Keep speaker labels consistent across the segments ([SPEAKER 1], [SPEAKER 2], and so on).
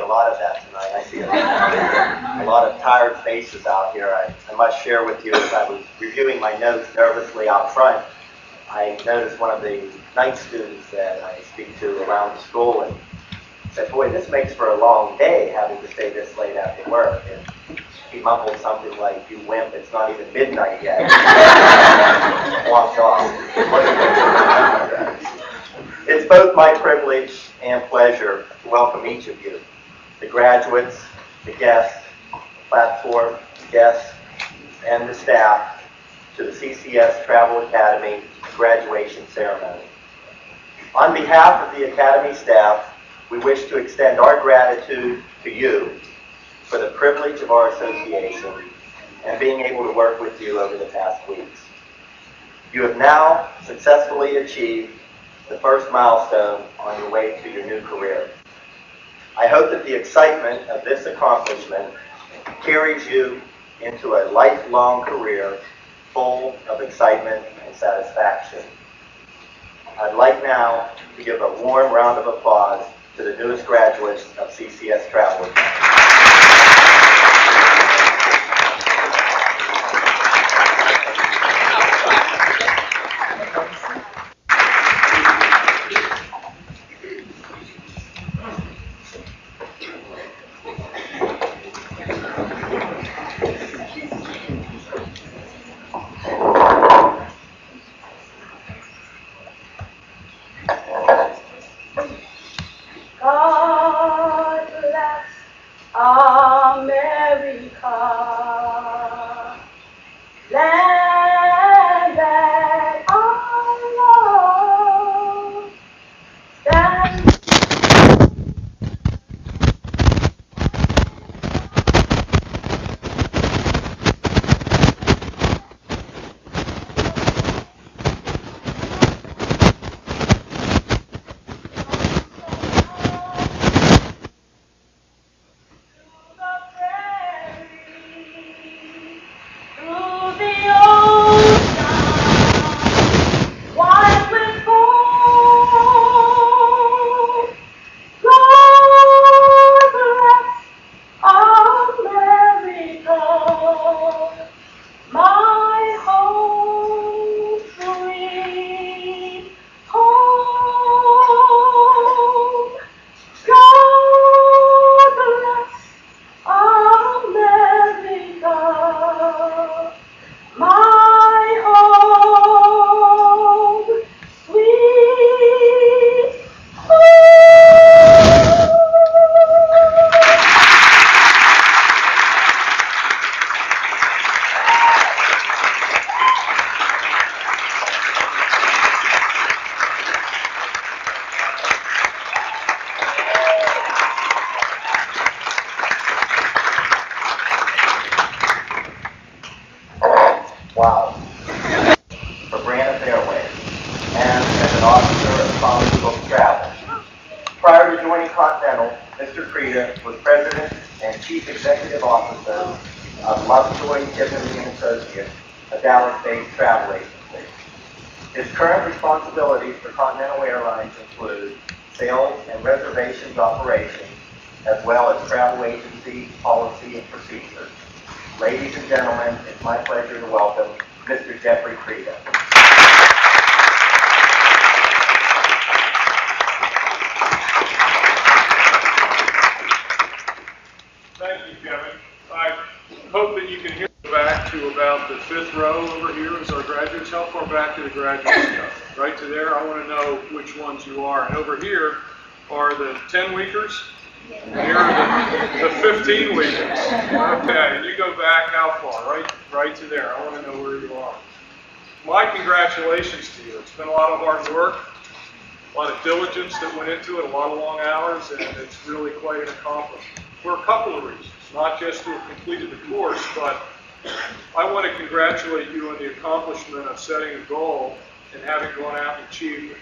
[SPEAKER 1] a lot of that tonight. I see a lot of tired faces out here. I must share with you, as I was reviewing my notes nervously out front, I noticed one of the night students that I speak to around the school and said, boy, this makes for a long day having to stay this late after work. And he mumbled something like, you wimp, it's not even midnight yet. Walked off. It's both my privilege and pleasure to welcome each of you, the graduates, the guests, platform guests, and the staff to the CCS Travel Academy graduation ceremony. On behalf of the Academy staff, we wish to extend our gratitude to you for the privilege of our association and being able to work with you over the past weeks. You have now successfully achieved the first milestone on your way to your new career. I hope that the excitement of this accomplishment carries you into a lifelong career full of excitement and satisfaction. I'd like now to give a warm round of applause to the newest graduates of CCS Travel Academy.
[SPEAKER 2] God bless America, land that I love, stand.
[SPEAKER 1] Wow. For Brandon Airways and as an officer of pharmaceutical travel. Prior to joining Continental, Mr. Krita was President and Chief Executive Officer of Lovejoy Tiffany & Associates, a Dallas-based travel agency. His current responsibilities for Continental Airlines include sales and reservations operations, as well as travel agency policy and procedures. Ladies and gentlemen, it's my pleasure to welcome Mr. Jeffrey Krita.
[SPEAKER 3] Thank you, Kevin. I hope that you can hear me back to about the fifth row over here as our graduates. How far back to the graduates go? Right to there? I want to know which ones you are. And over here are the 10-weekers. And here are the 15-weekers. Okay, and you go back how far? Right to there. I want to know where you are. My congratulations to you. It's been a lot of hard work, a lot of diligence that went into it, a lot of long hours, and it's really quite an accomplishment. For a couple of reasons, not just to have completed the course, but I want to congratulate you on the accomplishment of setting a goal and having gone out and achieved it.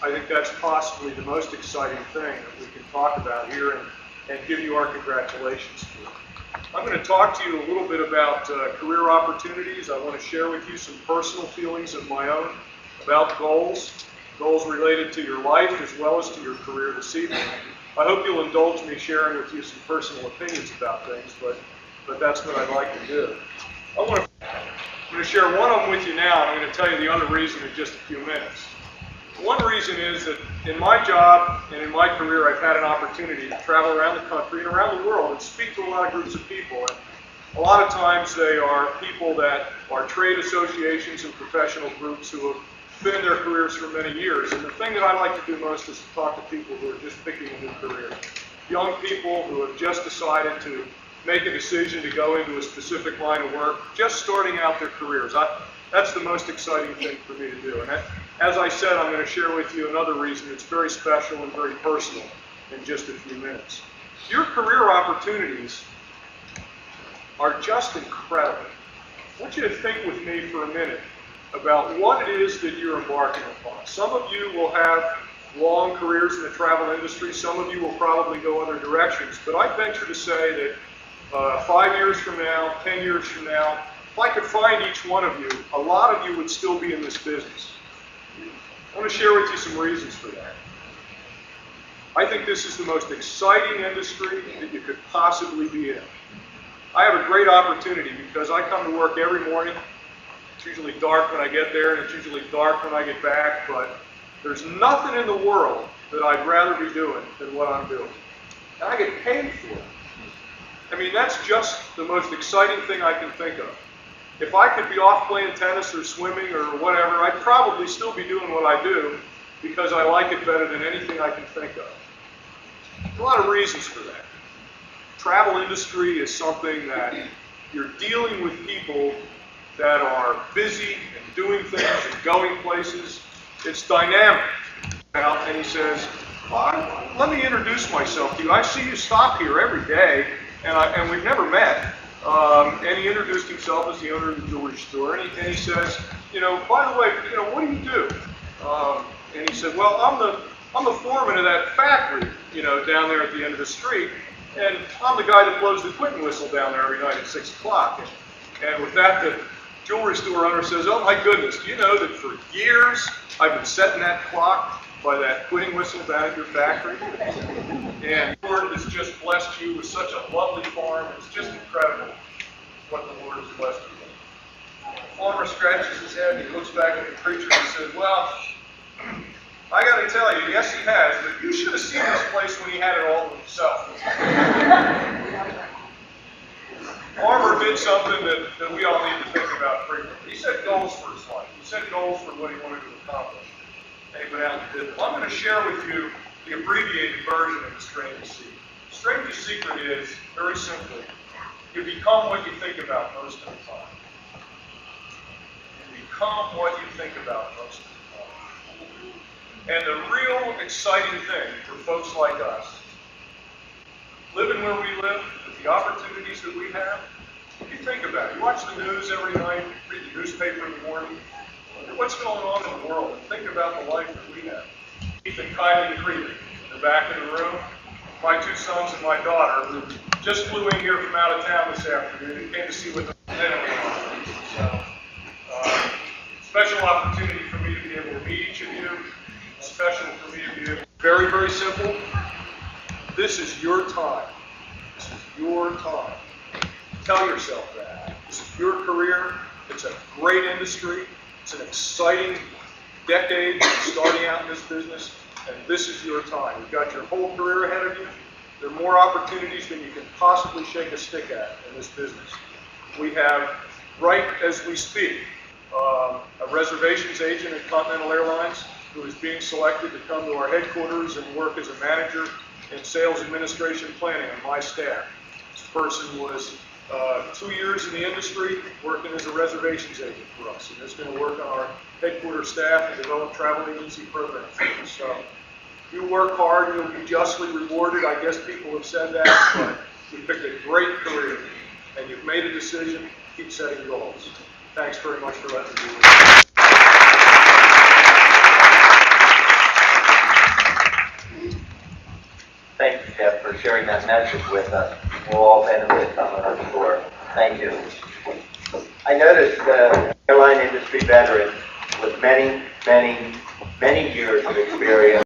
[SPEAKER 3] I think that's possibly the most exciting thing that we can talk about here and give you our congratulations for. I'm going to talk to you a little bit about career opportunities. I want to share with you some personal feelings of my own about goals related to your life as well as to your career this evening. I hope you'll indulge me sharing with you some personal opinions about things, but that's what I'd like to do. I'm going to share one of them with you now, and I'm going to tell you the other reason in just a few minutes. One reason is that in my job and in my career, I've had an opportunity to travel around the country and around the world and speak to a lot of groups of people. And a lot of times they are people that are trade associations and professional groups who have been in their careers for many years. And the thing that I like to do most is to talk to people who are just picking a new career. Young people who have just decided to make a decision to go into a specific line of work, just starting out their careers. That's the most exciting thing for me to do. And as I said, I'm going to share with you another reason that's very special and very personal in just a few minutes. Your career opportunities are just incredible. I want you to think with me for a minute about what it is that you're embarking upon. Some of you will have long careers in the travel industry. Some of you will probably go other directions. But I venture to say that 5 years from now, 10 years from now, if I could find each one of you, a lot of you would still be in this business. I want to share with you some reasons for that. I think this is the most exciting industry that you could possibly be in. I have a great opportunity because I come to work every morning. It's usually dark when I get there, and it's usually dark when I get back, but there's nothing in the world that I'd rather be doing than what I'm doing. And I get paid for it. I mean, that's just the most exciting thing I can think of. If I could be off playing tennis or swimming or whatever, I'd probably still be doing what I do because I like it better than anything I can think of. There's a lot of reasons for that. Travel industry is something that you're dealing with people that are busy and doing things and going places. It's dynamic. And he says, well, let me introduce myself to you. I see you stop here every day, and we've never met. And he introduced himself as the owner of the jewelry store, and he says, by the way, what do you do? And he said, well, I'm the foreman of that factory, down there at the end of the street, and I'm the guy that blows the quitting whistle down there every night at 6 o'clock. And with that, the jewelry store owner says, oh my goodness, do you know that for years I've been setting that clock by that quitting whistle down at your factory? And the Lord has just blessed you with such a lovely farm. It's just incredible what the Lord has blessed you with. The farmer scratches his head and he looks back at the preacher and says, well, I got to tell you, yes he has, but you should have seen this place when he had it all to himself. Farmer did something that we all need to think about frequently. He set goals for his life. He set goals for what he wanted to accomplish. And he went out and did it. Well, I'm going to share with you the abbreviated version of the strangest secret. The strangest secret is, very simply, you become what you think about most of the time. You become what you think about most of the time. And the real exciting thing for folks like us, living where we live, with the opportunities that we have, if you think about it, you watch the news every night, read the newspaper in the morning, wonder what's going on in the world, and think about the life that we have. Keith and Kylie Creedy in the back of the room, my 2 sons and my daughter, who just flew in here from out of town this afternoon and came to see what the dinner was. So, special opportunity for me to be able to meet each of you. Special for me to be able to. Very, very simple. This is your time. This is your time. Tell yourself that. This is your career. It's a great industry. It's an exciting decade starting out in this business, and this is your time. You've got your whole career ahead of you. There are more opportunities than you can possibly shake a stick at in this business. We have, right as we speak, a reservations agent at Continental Airlines who is being selected to come to our headquarters and work as a manager in sales administration planning on my staff. This person was 2 years in the industry working as a reservations agent for us, and is going to work on our headquarters staff and develop travel agency programs for us. So you work hard, you'll be justly rewarded. I guess people have said that, but you picked a great career and you've made a decision. Keep setting goals. Thanks very much for letting me do this.
[SPEAKER 1] Thank you, Jeff, for sharing that message with us. We'll all benefit from it, I'm sure. Thank you. I noticed the airline industry veteran with many years of experience